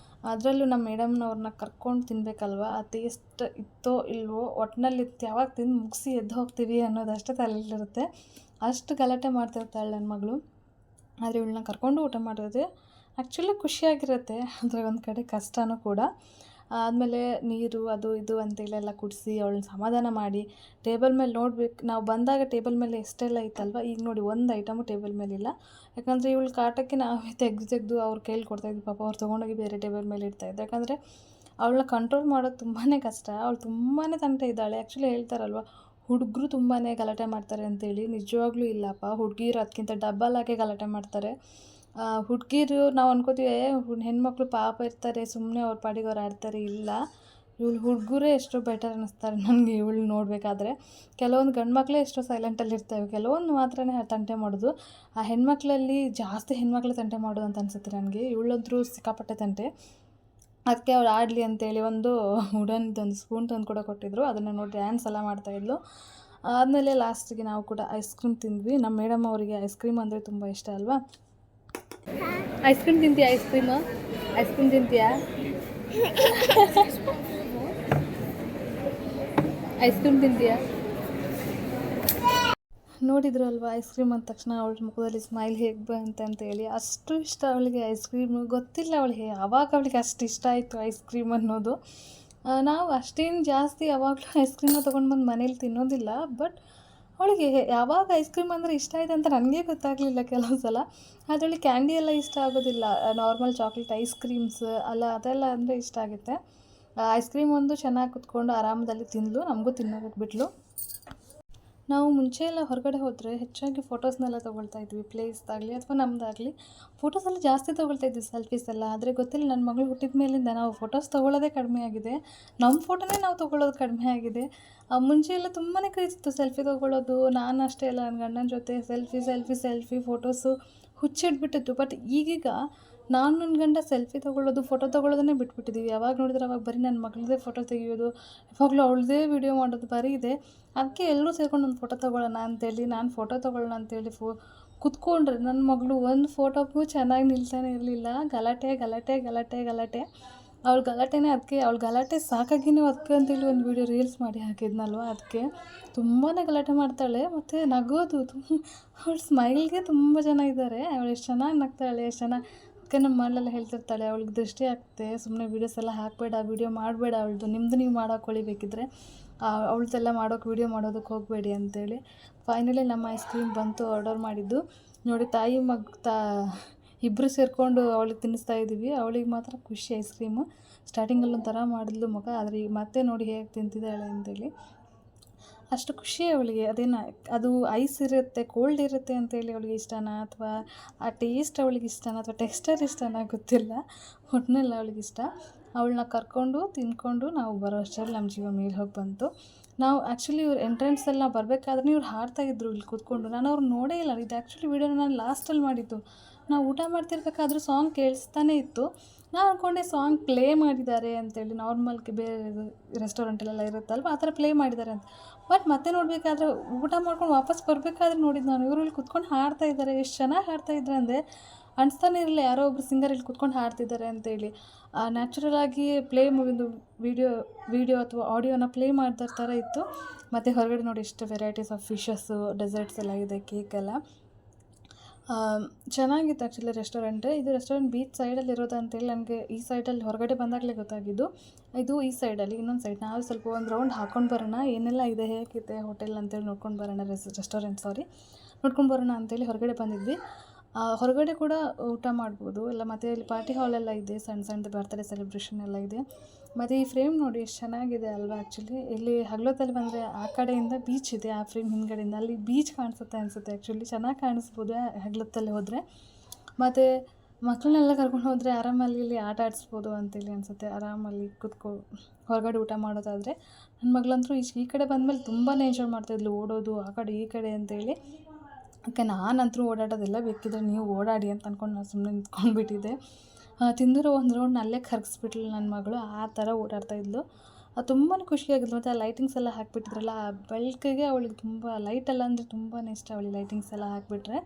ಅದರಲ್ಲೂ ನಮ್ಮ ಮೇಡಮ್ನವ್ರನ್ನ ಕರ್ಕೊಂಡು ತಿನ್ನಬೇಕಲ್ವ, ಆ ಟೇಸ್ಟ್ ಇತ್ತೋ ಇಲ್ವೋ, ಒಟ್ಟಿನಲ್ಲಿ ಯಾವಾಗ ತಿಂದು ಮುಗಿಸಿ ಎದ್ದು ಹೋಗ್ತೀವಿ ಅನ್ನೋದಷ್ಟೇ ತಲೆಯಲ್ಲಿರುತ್ತೆ. ಅಷ್ಟು ಗಲಾಟೆ ಮಾಡ್ತಿರ್ತಾಳೆ ನನ್ನ ಮಗಳು. ಆದರೆ ಇವಳನ್ನ ಕರ್ಕೊಂಡು ಊಟ ಮಾಡೋದು ಆ್ಯಕ್ಚುಲಿ ಖುಷಿಯಾಗಿರುತ್ತೆ, ಆದರೆ ಒಂದು ಕಡೆ ಕಷ್ಟನೂ ಕೂಡ. ಆದಮೇಲೆ ನೀರು ಅದು ಇದು ಅಂತೇಳೆಲ್ಲ ಕುಡಿಸಿ ಅವಳನ್ನ ಸಮಾಧಾನ ಮಾಡಿ ಟೇಬಲ್ ಮೇಲೆ ನೋಡ್ಬೇಕು. ನಾವು ಬಂದಾಗ ಟೇಬಲ್ ಮೇಲೆ ಎಷ್ಟೆಲ್ಲ ಇತ್ತಲ್ವ, ಈಗ ನೋಡಿ ಒಂದು ಐಟಮು ಟೇಬಲ್ ಮೇಲಿಲ್ಲ. ಯಾಕಂದರೆ ಇವಳು ಕಾಟಕ್ಕೆ ನಾವೇ ತೆಗೆದು ಅವ್ರ ಕೈಲಿ ಕೊಡ್ತಾಯಿದ್ವಿ. ಪಾಪ ಅವ್ರು ತೊಗೊಂಡೋಗಿ ಬೇರೆ ಟೇಬಲ್ ಮೇಲೆ ಇಡ್ತಾಯಿದ್ರು. ಯಾಕಂದರೆ ಅವಳನ್ನ ಕಂಟ್ರೋಲ್ ಮಾಡೋದು ತುಂಬಾ ಕಷ್ಟ. ಅವಳು ತುಂಬಾ ತಂಟೆ ಇದ್ದಾಳೆ. ಆ್ಯಕ್ಚುಲಿ ಹೇಳ್ತಾರಲ್ವ, ಹುಡುಗರು ತುಂಬಾ ಗಲಾಟೆ ಮಾಡ್ತಾರೆ ಅಂತೇಳಿ. ನಿಜವಾಗ್ಲೂ ಇಲ್ಲಪ್ಪ, ಹುಡುಗಿರು ಅದಕ್ಕಿಂತ ಡಬಲ್ ಆಗಿ ಗಲಾಟೆ ಮಾಡ್ತಾರೆ. ಹುಡುಗಿರು ನಾವು ಅನ್ಕೋತೀವಿ ಹೆಣ್ಮಕ್ಳು ಪಾಪ ಇರ್ತಾರೆ, ಸುಮ್ಮನೆ ಅವ್ರ ಪಾಡಿಗೆ ಅವ್ರು ಆಡ್ತಾರೆ. ಇಲ್ಲ, ಇವಳು ಹುಡುಗರೇ ಎಷ್ಟೋ ಬೆಟರ್ ಅನ್ನಿಸ್ತಾರೆ ನನಗೆ ಇವಳು ನೋಡಬೇಕಾದ್ರೆ. ಕೆಲವೊಂದು ಗಂಡು ಮಕ್ಕಳೇ ಎಷ್ಟೋ ಸೈಲೆಂಟಲ್ಲಿ ಇರ್ತವೆ, ಕೆಲವೊಂದು ಮಾತ್ರನೇ ತಂಟೆ ಮಾಡೋದು. ಆ ಹೆಣ್ಮಕ್ಳಲ್ಲಿ ಜಾಸ್ತಿ ಹೆಣ್ಮಕ್ಳು ತಂಟೆ ಮಾಡೋದು ಅಂತ ಅನಿಸುತ್ತೆ ನನಗೆ. ಇವಳಂತರೂ ಸಿಕ್ಕಾಪಟ್ಟೆ ತಂಟೆ. ಅದಕ್ಕೆ ಅವಳು ಆಡಲಿ ಅಂತೇಳಿ ಒಂದು ಸ್ಪೂನ್ ತಂದು ಕೂಡ ಕೊಟ್ಟಿದ್ದರು. ಅದನ್ನು ನೋಡಿ ಡ್ಯಾನ್ಸ್ ಎಲ್ಲ ಮಾಡ್ತಾಯಿದ್ಲು. ಆದಮೇಲೆ ಲಾಸ್ಟಿಗೆ ನಾವು ಕೂಡ ಐಸ್ ಕ್ರೀಮ್ ತಿಂದ್ವಿ. ನಮ್ಮ ಮೇಡಮ್ ಅವರಿಗೆ ಐಸ್ ಕ್ರೀಮ್ ಅಂದರೆ ತುಂಬ ಇಷ್ಟ ಅಲ್ವಾ. ಐಸ್ ಕ್ರೀಮ್ ತಿಂತೀಯಾ? ಐಸ್ ಕ್ರೀಮ್ ತಿಂತೀಯಾ? ಐಸ್ ಕ್ರೀಮ್ ತಿಂತೀಯಾ? ನೋಡಿದ್ರು ಅಲ್ವಾ, ಐಸ್ ಕ್ರೀಮ್ ಅಂದ ತಕ್ಷಣ ಅವಳ ಮುಖದಲ್ಲಿ ಸ್ಮೈಲ್ ಹೇಗೆ ಬಂತೆ ಅಂತೇಳಿ. ಅಷ್ಟು ಇಷ್ಟ ಅವಳಿಗೆ ಐಸ್ ಕ್ರೀಮು. ಗೊತ್ತಿಲ್ಲ ಅವಳಿಗೆ ಯಾವಾಗ ಅವಳಿಗೆ ಅಷ್ಟು ಇಷ್ಟ ಆಯಿತು ಐಸ್ ಕ್ರೀಮ್ ಅನ್ನೋದು. ನಾವು ಅಷ್ಟೇನು ಜಾಸ್ತಿ ಯಾವಾಗಲೂ ಐಸ್ ಕ್ರೀಮ್ನ ತೊಗೊಂಡು ಬಂದು ಮನೇಲಿ ತಿನ್ನೋದಿಲ್ಲ. ಬಟ್ ಅವಳಿಗೆ ಯಾವಾಗ ಐಸ್ ಕ್ರೀಮ್ ಅಂದರೆ ಇಷ್ಟ ಆಯ್ತು ಅಂತ ನನಗೆ ಗೊತ್ತಾಗಲಿಲ್ಲ ಕೆಲವು ಸಲ. ಅದರಲ್ಲಿ ಕ್ಯಾಂಡಿ ಎಲ್ಲ ಇಷ್ಟ ಆಗೋದಿಲ್ಲ, ನಾರ್ಮಲ್ ಚಾಕ್ಲೇಟ್ ಐಸ್ ಕ್ರೀಮ್ಸ್ ಅದೆಲ್ಲ ಅಂದರೆ ಇಷ್ಟ ಆಗುತ್ತೆ. ಐಸ್ ಕ್ರೀಮ್ ಒಂದು ಚೆನ್ನಾಗಿ ಕುತ್ಕೊಂಡು ಆರಾಮದಲ್ಲಿ ತಿಂದಳು, ನಮಗೂ ತಿನ್ನೋದಕ್ಕೆ ಬಿಟ್ಲು. ನಾವು ಮುಂಚೆ ಎಲ್ಲ ಹೊರಗಡೆ ಹೋದರೆ ಹೆಚ್ಚಾಗಿ ಫೋಟೋಸ್ನೆಲ್ಲ ತೊಗೊಳ್ತಾ ಇದ್ವಿ, ಪ್ಲೇಸ್ದಾಗಲಿ ಅಥವಾ ನಮ್ಮದಾಗಲಿ. ಫೋಟೋಸೆಲ್ಲ ಜಾಸ್ತಿ ತೊಗೊಳ್ತಾ ಇದ್ವಿ, ಸೆಲ್ಫೀಸ್ ಎಲ್ಲ. ಆದರೆ ಗೊತ್ತಿಲ್ಲ, ನನ್ನ ಮಗಳು ಹುಟ್ಟಿದ ಮೇಲಿಂದ ನಾವು ಫೋಟೋಸ್ ತೊಗೊಳ್ಳೋದೇ ಕಡಿಮೆ ಆಗಿದೆ. ನಮ್ಮ ಫೋಟೋನೇ ನಾವು ತೊಗೊಳ್ಳೋದು ಕಡಿಮೆ ಆಗಿದೆ. ಮುಂಚೆ ಎಲ್ಲ ತುಂಬಾ ಕ್ರೇಜಿತ್ತು ಸೆಲ್ಫಿ ತೊಗೊಳ್ಳೋದು. ನಾನು ಅಷ್ಟೇ ಅಲ್ಲ, ನನ್ನ ಗಂಡನ ಜೊತೆ ಸೆಲ್ಫಿ ಫೋಟೋಸು ಹುಚ್ಚಿಡ್ಬಿಟ್ಟಿತ್ತು. ಬಟ್ ಈಗೀಗ ನಾನು ನನ್ನ ಗಂಡ ಸೆಲ್ಫಿ ತೊಗೊಳ್ಳೋದು, ಫೋಟೋ ತೊಗೊಳ್ಳೋದನ್ನೇ ಬಿಟ್ಬಿಟ್ಟಿದ್ದೀವಿ. ಯಾವಾಗ ನೋಡಿದ್ರೆ ಅವಾಗ ಬರೀ ನನ್ನ ಮಗಳದ್ದೇ ಫೋಟೋ ತೆಗಿಯೋದು, ಯಾವಾಗಲೂ ಅವಳದ್ದೇ ವೀಡಿಯೋ ಮಾಡೋದು ಬರೀ ಇದೆ. ಅದಕ್ಕೆ ಎಲ್ಲರೂ ಸೇರ್ಕೊಂಡು ಒಂದು ಫೋಟೋ ತೊಗೊಳ್ಳೋಣ ಅಂತೇಳಿ, ನಾನು ಫೋಟೋ ತೊಗೊಳ್ಳೋಣ ಅಂತೇಳಿ ಕುತ್ಕೊಂಡ್ರೆ ನನ್ನ ಮಗಳು ಒಂದು ಫೋಟೋಗೂ ಚೆನ್ನಾಗಿ ನಿಲ್ತಾನೆ ಇರಲಿಲ್ಲ. ಗಲಾಟೆ ಗಲಾಟೆ ಗಲಾಟೆ ಗಲಾಟೆ. ಅವಳ ಗಲಾಟೆನೇ ಅದಕ್ಕೆ, ಅವಳ ಗಲಾಟೆ ಸಾಕಾಗಿನೇ ಅದಕ್ಕೆ ಅಂತೇಳಿ ಒಂದು ವೀಡಿಯೋ ರೀಲ್ಸ್ ಮಾಡಿ ಹಾಕಿದ್ನಲ್ವ, ಅದಕ್ಕೆ ತುಂಬಾ ಗಲಾಟೆ ಮಾಡ್ತಾಳೆ. ಮತ್ತು ನಗೋದು ಅವಳ ಸ್ಮೈಲ್ಗೆ ತುಂಬ ಜನ ಇದ್ದಾರೆ. ಅವಳು ಎಷ್ಟು ಚೆನ್ನಾಗಿ ನಗ್ತಾಳೆ, ಎಷ್ಟು ಚೆನ್ನಾಗಿ. ಅದಕ್ಕೆ ನಮ್ಮ ಮನೆಯಲ್ಲೆಲ್ಲ ಹೇಳ್ತಿರ್ತಾಳೆ, ಅವಳಿಗೆ ದೃಷ್ಟಿ ಆಗ್ತೆ, ಸುಮ್ಮನೆ ವೀಡಿಯೋಸ್ ಎಲ್ಲ ಹಾಕಬೇಡ, ವೀಡಿಯೋ ಮಾಡಬೇಡ, ಅವಳದು ನಿಮ್ಮದು ನೀವು ಮಾಡೋಕ್ಕೊಳ್ಳಿ ಬೇಕಿದ್ರೆ, ಅವಳದೆಲ್ಲ ಮಾಡೋಕ್ಕೆ ವೀಡಿಯೋ ಮಾಡೋದಕ್ಕೆ ಹೋಗಬೇಡಿ ಅಂತೇಳಿ. ಫೈನಲಿ ನಮ್ಮ ಐಸ್ ಕ್ರೀಮ್ ಬಂತು, ಆರ್ಡರ್ ಮಾಡಿದ್ದು ನೋಡಿ. ತಾಯಿ ಇಬ್ಬರು ಸೇರಿಕೊಂಡು ಅವಳಿಗೆ ತಿನ್ನಿಸ್ತಾ ಇದ್ದೀವಿ. ಅವಳಿಗೆ ಮಾತ್ರ ಖುಷಿ ಐಸ್ ಕ್ರೀಮು. ಸ್ಟಾರ್ಟಿಂಗಲ್ಲಿ ಒಂಥರ ಮಾಡಿದ್ಲು ಮುಖ, ಆದರೆ ಈಗ ಮತ್ತೆ ನೋಡಿ ಹೇಗೆ ತಿಂತಿದ್ದಾಳೆ ಅಂತೇಳಿ. ಅಷ್ಟು ಖುಷಿ ಅವಳಿಗೆ. ಅದು ಐಸ್ ಇರುತ್ತೆ, ಕೋಲ್ಡ್ ಇರುತ್ತೆ ಅಂತೇಳಿ ಅವಳಿಗೆ ಇಷ್ಟನಾ, ಅಥವಾ ಆ ಟೇಸ್ಟ್ ಅವಳಿಗೆ ಇಷ್ಟನಾ, ಅಥವಾ ಟೆಕ್ಸ್ಚರ್ ಇಷ್ಟನಾ ಗೊತ್ತಿಲ್ಲ, ಒಟ್ಟಿನಲ್ಲಿ ಅವಳಿಗೆ ಇಷ್ಟ. ಅವಳನ್ನ ಕರ್ಕೊಂಡು ತಿಂದ್ಕೊಂಡು ನಾವು ಬರೋ ಅಷ್ಟರಲ್ಲಿ ನಮ್ಮ ಜೀವ ಮೇಲೆ ಹೋಗಿ ಬಂತು. ನಾವು ಆ್ಯಕ್ಚುಲಿ ಇವ್ರು ಎಂಟ್ರೆನ್ಸಲ್ಲಿ ನಾವು ಬರಬೇಕಾದ್ರೆ ಇವ್ರು ಹಾಡ್ತಾಯಿದ್ರು ಇಲ್ಲಿ ಕೂತ್ಕೊಂಡು. ನಾನು ಅವ್ರು ನೋಡೇ ಇಲ್ಲ. ಇದು ಆ್ಯಕ್ಚುಲಿ ವೀಡಿಯೋನ ನಾನು ಲಾಸ್ಟಲ್ಲಿ ಮಾಡಿದ್ದು. ನಾವು ಊಟ ಮಾಡ್ತಿರ್ಬೇಕಾದ್ರೂ ಸಾಂಗ್ ಕೇಳಿಸ್ತಾನೆ ಇತ್ತು. ನಾನು ಅಂದ್ಕೊಂಡೆ ಸಾಂಗ್ ಪ್ಲೇ ಮಾಡಿದ್ದಾರೆ ಅಂತೇಳಿ, ನಾರ್ಮಲ್ಗೆ ಬೇರೆ ರೆಸ್ಟೋರೆಂಟಲ್ಲೆಲ್ಲ ಇರುತ್ತಲ್ವ ಆ ಥರ ಪ್ಲೇ ಮಾಡಿದ್ದಾರೆ ಅಂತ. ಬಟ್ ಮತ್ತೆ ನೋಡಬೇಕಾದ್ರೆ ಊಟ ಮಾಡ್ಕೊಂಡು ವಾಪಸ್ ಬರಬೇಕಾದ್ರೆ ನೋಡಿದ್ದು ನಾನು, ಇವರು ಇಲ್ಲಿ ಕುತ್ಕೊಂಡು ಹಾಡ್ತಾ ಇದ್ದಾರೆ. ಎಷ್ಟು ಚೆನ್ನಾಗಿ ಹಾಡ್ತಾಯಿದ್ರು ಅಂದರೆ ಅನಿಸ್ತಾನೆ ಇರಲಿಲ್ಲ ಯಾರೋ ಒಬ್ರು ಸಿಂಗರ್ ಇಲ್ಲಿ ಕುತ್ಕೊಂಡು ಹಾಡ್ತಿದ್ದಾರೆ ಅಂತೇಳಿ. ನ್ಯಾಚುರಲ್ ಆಗಿ ಪ್ಲೇ ಮುಗಿದು ವೀಡಿಯೋ ಅಥವಾ ಆಡಿಯೋನ ಪ್ಲೇ ಮಾಡ್ತಾ ಥರ ಇತ್ತು. ಮತ್ತು ಹೊರಗಡೆ ನೋಡಿ ಎಷ್ಟು ವೆರೈಟೀಸ್ ಆಫ್ ಫಿಶಸ್ಸು, ಡೆಸರ್ಟ್ಸ್ ಎಲ್ಲ ಇದೆ, ಕೇಕೆಲ್ಲ ಚೆನ್ನಾಗಿತ್ತು. ಆ್ಯಕ್ಚುಲಿ ಇದು ರೆಸ್ಟೋರೆಂಟ್ ಬೀಚ್ ಸೈಡಲ್ಲಿ ಇರೋದು ಅಂತೇಳಿ ನನಗೆ ಈ ಸೈಡಲ್ಲಿ ಹೊರಗಡೆ ಬಂದಾಗಲೇ ಗೊತ್ತಾಗಿದ್ದು. ಇದು ಈ ಸೈಡಲ್ಲಿ, ಇನ್ನೊಂದು ಸೈಡ್ ನಾವು ಸ್ವಲ್ಪ ಒಂದು ರೌಂಡ್ ಹಾಕ್ಕೊಂಡು ಬರೋಣ, ಏನೆಲ್ಲ ಇದೆ, ಹೇಗಿದೆ ಹೋಟೆಲ್ ಅಂತೇಳಿ ನೋಡ್ಕೊಂಡು ಬರೋಣ, ನೋಡ್ಕೊಂಡು ಬರೋಣ ಅಂತೇಳಿ ಹೊರಗಡೆ ಬಂದಿದ್ವಿ. ಹೊರಗಡೆ ಕೂಡ ಊಟ ಮಾಡ್ಬೋದು ಎಲ್ಲ. ಮತ್ತು ಇಲ್ಲಿ ಪಾರ್ಟಿ ಹಾಲೆಲ್ಲ ಇದೆ, ಸಣ್ಣದು ಬರ್ತ್ಡೇ ಸೆಲೆಬ್ರೇಷನ್ ಎಲ್ಲ ಇದೆ. ಮತ್ತು ಈ ಫ್ರೇಮ್ ನೋಡಿ ಎಷ್ಟು ಚೆನ್ನಾಗಿದೆ ಅಲ್ವಾ. ಆ್ಯಕ್ಚುಲಿ ಇಲ್ಲಿ ಹಗಲೊತ್ತಲ್ಲಿ ಬಂದರೆ ಆ ಕಡೆಯಿಂದ ಬೀಚ್ ಇದೆ, ಆ ಫ್ರೇಮ್ ಹಿಂದ್ಗಡೆಯಿಂದ ಅಲ್ಲಿ ಬೀಚ್ ಕಾಣಿಸುತ್ತೆ ಅನಿಸುತ್ತೆ. ಆ್ಯಕ್ಚುಲಿ ಚೆನ್ನಾಗಿ ಕಾಣಿಸ್ಬೋದು ಹಗಲೊತ್ತಲ್ಲಿ ಹೋದರೆ. ಮತ್ತು ಮಕ್ಕಳನ್ನೆಲ್ಲ ಕರ್ಕೊಂಡು ಹೋದರೆ ಆರಾಮಲ್ಲಿ ಇಲ್ಲಿ ಆಟ ಆಡಿಸ್ಬೋದು ಅಂತೇಳಿ ಅನಿಸುತ್ತೆ. ಆರಾಮಲ್ಲಿ ಹೊರಗಡೆ ಊಟ ಮಾಡೋದಾದರೆ. ನನ್ನ ಮಗಳಂತೂ ಈ ಕಡೆ ಬಂದಮೇಲೆ ತುಂಬಾ ಎಂಜಾಯ್ ಮಾಡ್ತಾಯಿದ್ಲು, ಓಡೋದು ಆ ಕಡೆ ಈ ಕಡೆ ಅಂತೇಳಿ. ಅದಕ್ಕೆ ನಾನಂತರೂ ಓಡಾಡೋದಿಲ್ಲ, ಬೇಕಿದ್ರೆ ನೀವು ಓಡಾಡಿ ಅಂತ ಅಂದ್ಕೊಂಡು ನಾನು ಸುಮ್ಮನೆ ನಿಂತ್ಕೊಂಡ್ಬಿಟ್ಟಿದ್ದೆ. ತಿಂದಿರೋ ಒಂದು ರೌಂಡ್ ಅಲ್ಲೇ ಕರಗಿಸ್ಬಿಟ್ಲು ನನ್ನ ಮಗಳು, ಆ ಥರ ಓಡಾಡ್ತಾಯಿದ್ಲು. ತುಂಬಾ ಖುಷಿಯಾಗಿದ್ಲು. ಮತ್ತು ಆ ಲೈಟಿಂಗ್ಸ್ ಎಲ್ಲ ಹಾಕಿಬಿಟ್ಟಿದ್ರಲ್ಲ, ಆ ಬೆಳಕಿಗೆ ಅವಳಿಗೆ ತುಂಬ ಲೈಟೆಲ್ಲ ಅಂದರೆ ತುಂಬಾ ಇಷ್ಟ ಅವಳಿಗೆ. ಲೈಟಿಂಗ್ಸ್ ಎಲ್ಲ ಹಾಕಿಬಿಟ್ರೆ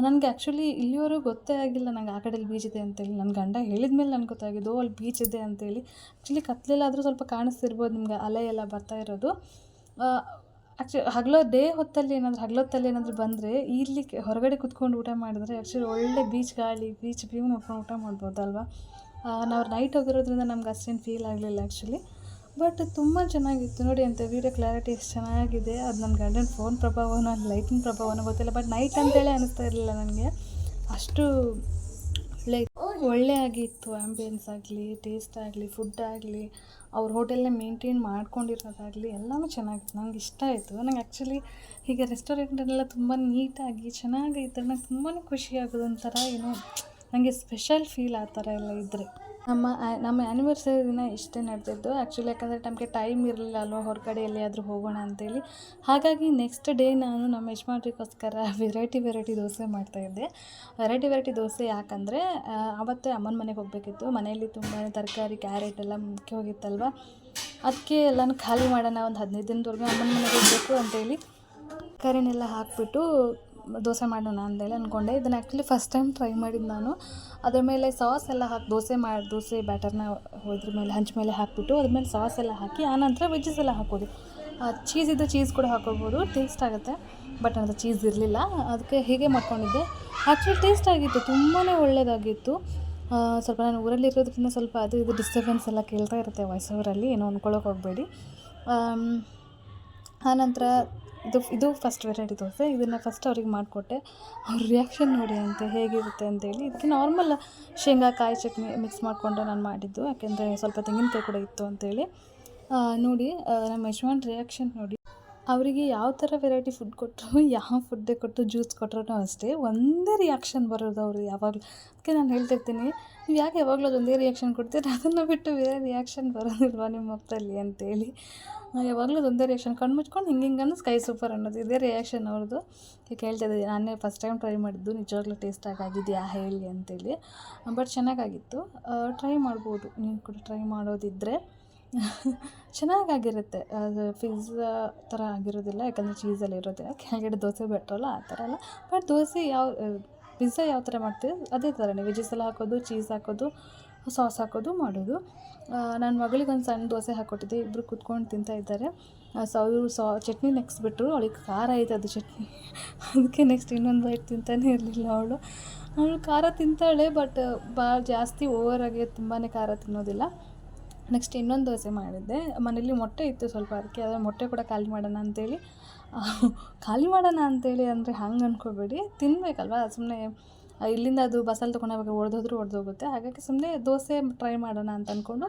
ನನಗೆ ಆ್ಯಕ್ಚುಲಿ ಇಲ್ಲಿವರೆಗೂ ಗೊತ್ತೇ ಆಗಿಲ್ಲ ನಂಗೆ ಆ ಕಡೆಯಲ್ಲಿ ಬೀಚ್ ಇದೆ ಅಂತೇಳಿ. ನನ್ನ ಗಂಡ ಹೇಳಿದ ಮೇಲೆ ನನಗೆ ಗೊತ್ತಾಗಿದ್ದು ಅಲ್ಲಿ ಬೀಚ್ ಇದೆ ಅಂತೇಳಿ. ಆ್ಯಕ್ಚುಲಿ ಕತ್ಲೆಲ್ಲಾದರೂ ಸ್ವಲ್ಪ ಕಾಣಿಸ್ತಿರ್ಬೋದು ನಿಮ್ಗೆ, ಅಲೆ ಎಲ್ಲ ಬರ್ತಾ ಇರೋದು. ಹಗಲೊತ್ತಲ್ಲಿ ಏನಾದರೂ ಬಂದರೆ ಇಲ್ಲಿ ಹೊರಗಡೆ ಕುತ್ಕೊಂಡು ಊಟ ಮಾಡಿದ್ರೆ ಆ್ಯಕ್ಚುಲಿ ಒಳ್ಳೆ ಬೀಚ್ ಗಾಳಿ, ಬೀಚ್ ವ್ಯೂ ನೋಡ್ಕೊಂಡು ಊಟ ಮಾಡ್ಬೋದಲ್ವ. ನಾವು ನೈಟ್ ಹೋಗಿರೋದ್ರಿಂದ ನಮ್ಗೆ ಅಷ್ಟೇನು ಫೀಲ್ ಆಗಲಿಲ್ಲ ಆ್ಯಕ್ಚುಲಿ. ಬಟ್ ತುಂಬ ಚೆನ್ನಾಗಿತ್ತು ನೋಡಿ. ಅಂತ ವೀಡಿಯೋ ಕ್ಲಾರಿಟಿ ಎಷ್ಟು ಚೆನ್ನಾಗಿದೆ. ಅದು ನನ್ನ ಗಂಡನ ಫೋನ್ ಪ್ರಭಾವನೋ ಲೈಟಿನ ಪ್ರಭಾವನೋ ಗೊತ್ತಿಲ್ಲ. ಬಟ್ ನೈಟ್ ಅಂತೇಳಿ ಅನ್ನಿಸ್ತಾ ಇರಲಿಲ್ಲ ನನಗೆ. ಅಷ್ಟು ಒಳ್ಳೆ ಆಗಿತ್ತು. ಆ್ಯಂಬಿಯನ್ಸ್ ಆಗಲಿ, ಟೇಸ್ಟ್ ಆಗಲಿ, ಫುಡ್ ಆಗಲಿ, ಅವ್ರ ಹೋಟೆಲ್ನ ಮೇಂಟೈನ್ ಮಾಡ್ಕೊಂಡಿರೋದಾಗಲಿ ಎಲ್ಲವೂ ಚೆನ್ನಾಗಿತ್ತು. ನಂಗೆ ಇಷ್ಟ ಆಯಿತು. ನಂಗೆ ಆ್ಯಕ್ಚುಲಿ ಹೀಗೆ ರೆಸ್ಟೋರೆಂಟಲ್ಲೆಲ್ಲ ತುಂಬ ನೀಟಾಗಿ ಚೆನ್ನಾಗಿದ್ದರೆ ನಂಗೆ ತುಂಬಾ ಖುಷಿ ಆಗೋದು. ಒಂಥರ ಏನೋ ನನಗೆ ಸ್ಪೆಷಲ್ ಫೀಲ್ ಆ ಥರ ಎಲ್ಲ ಇದ್ದರೆ. ನಮ್ಮ ಆ್ಯನಿವರ್ಸರಿ ದಿನ ಇಷ್ಟೇ ನಡೆದಿದ್ದು ಆ್ಯಕ್ಚುಲಿ. ಯಾಕಂದರೆ ನಮಗೆ ಟೈಮ್ ಇರಲಿಲ್ಲ ಅಲ್ವ ಹೊರಗಡೆ ಎಲ್ಲಿಯಾದರೂ ಹೋಗೋಣ ಅಂತೇಳಿ. ಹಾಗಾಗಿ ನೆಕ್ಸ್ಟ್ ಡೇ ನಾನು ನಮ್ಮ ಯಜಮಾನ್ರಿಗೋಸ್ಕರ ವೆರೈಟಿ ದೋಸೆ ಮಾಡ್ತಾಯಿದ್ದೆ. ವೆರೈಟಿ ದೋಸೆ ಯಾಕಂದರೆ ಆವತ್ತೇ ಅಮ್ಮನ ಮನೆಗೆ ಹೋಗಬೇಕಿತ್ತು. ಮನೆಯಲ್ಲಿ ತುಂಬಾ ತರಕಾರಿ, ಕ್ಯಾರೆಟ್ ಎಲ್ಲ ಮುಖ್ಯ ಹೋಗಿತ್ತಲ್ವ. ಅದಕ್ಕೆ ಎಲ್ಲನೂ ಖಾಲಿ ಮಾಡೋಣ, ಒಂದು 15 ದಿನದವರೆಗೂ ಅಮ್ಮನ ಮನೆಗೆ ಹೋಗಬೇಕು ಅಂತೇಳಿ ತರಕಾರಿನೆಲ್ಲ ಹಾಕಿಬಿಟ್ಟು ದೋಸೆ ಮಾಡೋಣ ಅಂತೇಳಿ ಅಂದ್ಕೊಂಡೆ. ಇದನ್ನು ಆ್ಯಕ್ಚುಲಿ ಫಸ್ಟ್ ಟೈಮ್ ಟ್ರೈ ಮಾಡಿದ್ದು ನಾನು. ಅದ್ರ ಮೇಲೆ ಸಾಸ್ ಎಲ್ಲ ಹಾಕಿ ದೋಸೆ ಬ್ಯಾಟರ್ನ ಇದ್ರ ಮೇಲೆ ಹಂಚ ಮೇಲೆ ಹಾಕಿಬಿಟ್ಟು ಅದ್ರ ಮೇಲೆ ಸಾಸ್ ಎಲ್ಲ ಹಾಕಿ ಆನಂತರ ವೆಜ್ಜಸ್ ಎಲ್ಲ ಹಾಕೋದು. ಚೀಸ್ ಇದ್ದು ಚೀಸ್ ಕೂಡ ಹಾಕೋಬೋದು, ಟೇಸ್ಟ್ ಆಗುತ್ತೆ. ಬಟ್ ಅದು ಚೀಸ್ ಇರಲಿಲ್ಲ, ಅದಕ್ಕೆ ಹೀಗೆ ಮಾಡ್ಕೊಂಡಿದ್ದೆ. ಆ್ಯಕ್ಚುಲಿ ಟೇಸ್ಟ್ ಆಗಿತ್ತು, ತುಂಬಾ ಒಳ್ಳೆಯದಾಗಿತ್ತು. ಸ್ವಲ್ಪ ನಾನು ಊರಲ್ಲಿರೋದ್ರಿಂದ ಸ್ವಲ್ಪ ಅದು ಇದು ಡಿಸ್ಟರ್ಬೆನ್ಸ್ ಎಲ್ಲ ಕೇಳ್ತಾ ಇರುತ್ತೆ ವಾಯ್ಸೋವರಲ್ಲಿ, ಏನೋ ಅಂದ್ಕೊಳ್ಳೋಕೆ ಹೋಗಬೇಡಿ. ಆನಂತರ ಇದು ಫಸ್ಟ್ ವೆರೈಟಿ ದೋಸೆ. ಇದನ್ನು ಫಸ್ಟ್ ಅವ್ರಿಗೆ ಮಾಡಿಕೊಟ್ಟೆ. ಅವ್ರ ರಿಯಾಕ್ಷನ್ ನೋಡಿ ಅಂತೆ ಹೇಗಿರುತ್ತೆ ಅಂತೇಳಿ. ಇದಕ್ಕೆ ನಾರ್ಮಲ್ ಶೇಂಗಾ ಕಾಯಿ ಚಟ್ನಿ ಮಿಕ್ಸ್ ಮಾಡಿಕೊಂಡು ನಾನು ಮಾಡಿದ್ದು, ಯಾಕೆಂದರೆ ಸ್ವಲ್ಪ ತೆಂಗಿನಕಾಯಿ ಕೂಡ ಇತ್ತು ಅಂತೇಳಿ. ನೋಡಿ ನಮ್ಮ ಯಜಮಾನ್ ರಿಯಾಕ್ಷನ್ ನೋಡಿ. ಅವರಿಗೆ ಯಾವ ಥರ ವೆರೈಟಿ ಫುಡ್ ಕೊಟ್ಟರು, ಯಾವ ಫುಡ್ಡೇ ಕೊಟ್ಟರು, ಜ್ಯೂಸ್ ಕೊಟ್ರೂ ಅಷ್ಟೇ ಒಂದೇ ರಿಯಾಕ್ಷನ್ ಬರೋದು ಅವರು ಯಾವಾಗಲೂ. ಅದಕ್ಕೆ ನಾನು ಹೇಳ್ತಿರ್ತೀನಿ, ನೀವು ಯಾಕೆ ಯಾವಾಗಲೂ ಅದೊಂದೇ ರಿಯಾಕ್ಷನ್ ಕೊಡ್ತೀರ, ಅದನ್ನು ಬಿಟ್ಟು ಬೇರೆ ರಿಯಾಕ್ಷನ್ ಬರೋದಿಲ್ವಾ ನಿಮ್ಮ ಮುಖದಲ್ಲಿ ಅಂತೇಳಿ. ಯಾವಾಗಲೂ ಅದೊಂದೇ ರಿಯಾಕ್ಷನ್, ಕಣ್ಣು ಮುಚ್ಕೊಂಡು ಹಿಂಗೆ ಅನ್ನೋ ಸ್ಕೈ ಸೂಪರ್ ಅನ್ನೋದು ಇದೇ ರಿಯಾಕ್ಷನ್ ಅವ್ರದ್ದು. ಈಗ ಹೇಳ್ತಿದ್ದೆ, ನಾನೇ ಫಸ್ಟ್ ಟೈಮ್ ಟ್ರೈ ಮಾಡಿದ್ದು, ನಿಜವಾಗ್ಲೂ ಟೇಸ್ಟಾಗಿ ಆಗಿದೆಯಾ ಹೇಳಿ ಅಂತೇಳಿ. ಬಟ್ ಚೆನ್ನಾಗಾಗಿತ್ತು. ಟ್ರೈ ಮಾಡ್ಬೋದು, ನೀವು ಕೂಡ ಟ್ರೈ ಮಾಡೋದಿದ್ದರೆ. ಚೆನ್ನಾಗಾಗಿರುತ್ತೆ. ಅದು ಪಿಜ್ಜಾ ಥರ ಆಗಿರೋದಿಲ್ಲ, ಯಾಕಂದರೆ ಚೀಸೆಲ್ಲ ಇರೋದಿಲ್ಲ. ಕೆಳಗಡೆ ದೋಸೆ ಬಿಟ್ರಲ್ಲ ಆ ಥರ ಅಲ್ಲ. ಬಟ್ ದೋಸೆ ಪಿಜ್ಜಾ ಯಾವ ಥರ ಮಾಡ್ತೀವಿ ಅದೇ ಥರನೇ ವೆಜ್ಜಸ್ ಎಲ್ಲ ಹಾಕೋದು, ಚೀಸ್ ಹಾಕೋದು, ಸಾಸ್ ಹಾಕೋದು ಮಾಡೋದು. ನನ್ನ ಮಗಳಿಗೊಂದು ಸಣ್ಣ ದೋಸೆ ಹಾಕ್ಕೊಟ್ಟಿದ್ದೆ, ಇಬ್ಬರು ಕೂತ್ಕೊಂಡು ತಿಂತಾಯಿದ್ದಾರೆ. ಅವರು ಚಟ್ನಿ ನೆಕ್ಸ್ಬಿಟ್ರು, ಅವಳಿಗೆ ಖಾರ ಐತೆ ಅದು ಚಟ್ನಿ. ಅದಕ್ಕೆ ನೆಕ್ಸ್ಟ್ ಇನ್ನೊಂದು ಬೈಟ್ ತಿಂತಾನೇ ಇರಲಿಲ್ಲ ಅವಳು. ಖಾರ ತಿಂತಾಳೆ, ಬಟ್ ಭಾಳ ಜಾಸ್ತಿ ಓವರಾಗಿ ತುಂಬಾ ಖಾರ ತಿನ್ನೋದಿಲ್ಲ. ನೆಕ್ಸ್ಟ್ ಇನ್ನೊಂದು ದೋಸೆ ಮಾಡಿದ್ದೆ. ಮನೇಲಿ ಮೊಟ್ಟೆ ಇತ್ತು ಸ್ವಲ್ಪ, ಅದಕ್ಕೆ ಅದರ ಮೊಟ್ಟೆ ಕೂಡ ಖಾಲಿ ಮಾಡೋಣ ಅಂತೇಳಿ ಅಂದರೆ ಹಂಗೆ ಅಂದ್ಕೋಬೇಡಿ, ತಿನ್ನಬೇಕಲ್ವ. ಸುಮ್ಮನೆ ಇಲ್ಲಿಂದ ಅದು ಬಸ್ಸಲ್ಲಿ ತೊಗೊಂಡೋಗಿ ಒಡೆದೋಗುತ್ತೆ. ಹಾಗಾಗಿ ಸುಮ್ಮನೆ ದೋಸೆ ಟ್ರೈ ಮಾಡೋಣ ಅಂತ ಅಂದ್ಕೊಂಡು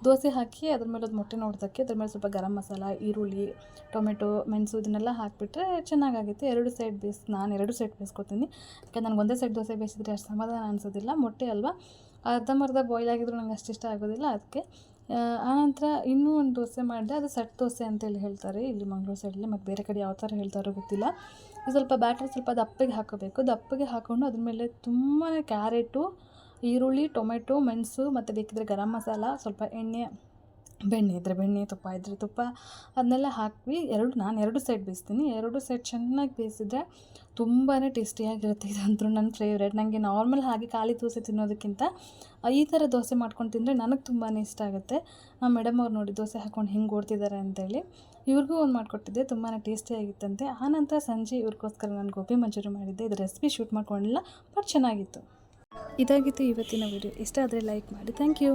ದೋಸೆ ಹಾಕಿ ಅದ್ರ ಮೇಲೆ ಒಂದು ಮೊಟ್ಟೆನ ಹೊಡೆದಕ್ಕೆ, ಅದ್ರ ಮೇಲೆ ಸ್ವಲ್ಪ ಗರಂ ಮಸಾಲ, ಈರುಳ್ಳಿ, ಟೊಮೆಟೊ, ಮೆಣಸು ಇದನ್ನೆಲ್ಲ ಹಾಕಿಬಿಟ್ರೆ ಚೆನ್ನಾಗಾಗುತ್ತೆ. ನಾನು 2 ಸೈಡ್ ಬೇಯಿಸ್ಕೊತೀನಿ. ಯಾಕಂದ್ರೆ ನನಗೆ ಒಂದೇ ಸೈಡ್ ದೋಸೆ ಬೇಯಿಸಿದ್ರೆ ಅಷ್ಟು ಸಮಾಧಾನ ಅನಿಸೋದಿಲ್ಲ. ಮೊಟ್ಟೆ ಅಲ್ವಾ, ಅರ್ಧಂಬರ್ಧ ಬಾಯ್ಲ್ ಆಗಿದ್ರು ನಂಗೆ ಅಷ್ಟಿಷ್ಟ ಆಗೋದಿಲ್ಲ. ಅದಕ್ಕೆ ಆನಂತರ ಇನ್ನೂ ಒಂದು ದೋಸೆ ಮಾಡಿದೆ, ಅದು ಸೆಟ್ ದೋಸೆ ಅಂತೇಳಿ ಹೇಳ್ತಾರೆ ಇಲ್ಲಿ ಮಂಗಳೂರು ಸೈಡಲ್ಲಿ. ಮತ್ತು ಬೇರೆ ಕಡೆ ಯಾವ ಥರ ಹೇಳ್ತಾರೋ ಗೊತ್ತಿಲ್ಲ. ಸ್ವಲ್ಪ ಬ್ಯಾಟ್ರಿ ಸ್ವಲ್ಪ ದಪ್ಪಗೆ ಹಾಕೋಬೇಕು. ದಪ್ಪಗೆ ಹಾಕ್ಕೊಂಡು ಅದ್ರ ಮೇಲೆ ತುಂಬಾ ಕ್ಯಾರೆಟು, ಈರುಳ್ಳಿ, ಟೊಮೆಟೊ, ಮೆಣಸು ಮತ್ತು ಬೇಕಿದ್ದರೆ ಗರಂ ಮಸಾಲ, ಸ್ವಲ್ಪ ಎಣ್ಣೆ, ಬೆಣ್ಣೆ ಇದ್ದರೆ ಬೆಣ್ಣೆ, ತುಪ್ಪ ಇದ್ದರೆ ತುಪ್ಪ, ಅದನ್ನೆಲ್ಲ ಹಾಕಿ ನಾನು 2 ಸೈಡ್ ಬೇಯಿಸ್ತೀನಿ. 2 ಸೈಡ್ ಚೆನ್ನಾಗಿ ಬೇಯಿಸಿದ್ರೆ ತುಂಬಾ ಟೇಸ್ಟಿಯಾಗಿರುತ್ತೆ. ಇದಂತೂ ನನ್ನ ಫೇವ್ರೇಟ್. ನನಗೆ ನಾರ್ಮಲ್ ಹಾಗೆ ಖಾಲಿ ದೋಸೆ ತಿನ್ನೋದಕ್ಕಿಂತ ಈ ಥರ ದೋಸೆ ಮಾಡ್ಕೊಂಡು ತಿಂದರೆ ನನಗೆ ತುಂಬಾ ಇಷ್ಟ ಆಗುತ್ತೆ. ಮೇಡಮ್ ಅವ್ರು ನೋಡಿ ದೋಸೆ ಹಾಕ್ಕೊಂಡು ಹಿಂಗೆ ಓಡ್ತಿದ್ದಾರೆ ಅಂತೇಳಿ ಇವ್ರಿಗೂ ಒಂದು ಮಾಡಿಕೊಟ್ಟಿದ್ದೆ, ತುಂಬಾ ಟೇಸ್ಟಿಯಾಗಿತ್ತಂತೆ. ಆನಂತರ ಸಂಜೆ ಇವ್ರಿಗೋಸ್ಕರ ನಾನು ಗೋಬಿ ಮಂಚೂರಿ ಮಾಡಿದ್ದೆ. ಇದು ರೆಸಿಪಿ ಶೂಟ್ ಮಾಡ್ಕೊಂಡಿಲ್ಲ, ಬಟ್ ಚೆನ್ನಾಗಿತ್ತು. ಇದಾಗಿತ್ತು ಇವತ್ತಿನ ವಿಡಿಯೋ. ಇಷ್ಟ ಆದರೆ ಲೈಕ್ ಮಾಡಿ. Thank you.